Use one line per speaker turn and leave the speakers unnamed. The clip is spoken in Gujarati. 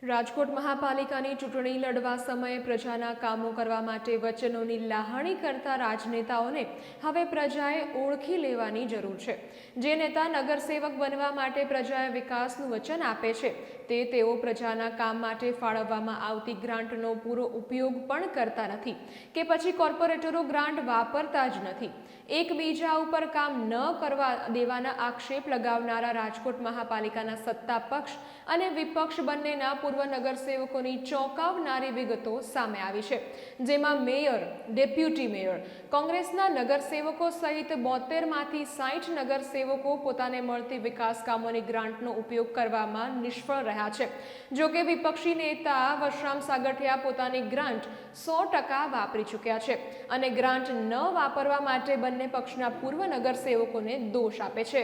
રાજકોટ મહાપાલિકાની ચૂંટણી લડવા સમયે પ્રજાના કામો કરવા માટે વચનોની લાહણી કરતા રાજનેતાઓને હવે પ્રજાએ ઓળખી લેવાની જરૂર છે। જે નેતા નગરસેવક બનવા માટે પ્રજાએ વિકાસનું વચન આપે છે તે તેઓ પ્રજાના કામ માટે ફાળવવામાં આવતી ગ્રાન્ટનો પૂરો ઉપયોગ પણ કરતા નથી કે પછી કોર્પોરેટરો ગ્રાન્ટ વાપરતા જ નથી। એકબીજા ઉપર કામ ન કરવા દેવાના આક્ષેપ લગાવનારા રાજકોટ મહાપાલિકાના સત્તા પક્ષ અને વિપક્ષ બંનેના પૂર્વ નગરસેવકોની ચોંકાવનારી વિગતો સામે આવી છે, જેમાં મેયર, ડેપ્યુટી મેયર, કોંગ્રેસના નગરસેવકો સહિત 72માંથી 60 નગરસેવકો પોતાને મળતી વિકાસ કામોની ગ્રાન્ટનો ઉપયોગ કરવામાં નિષ્ફળ રહ્યા છે। જો કે વિપક્ષી નેતા વશરામ સાગઠિયા પોતાની ગ્રાન્ટ 100% વાપરી ચૂક્યા છે અને ગ્રાન્ટ ન વાપરવા માટે બંને પક્ષના પૂર્વ નગરસેવકોને દોષ આપે છે।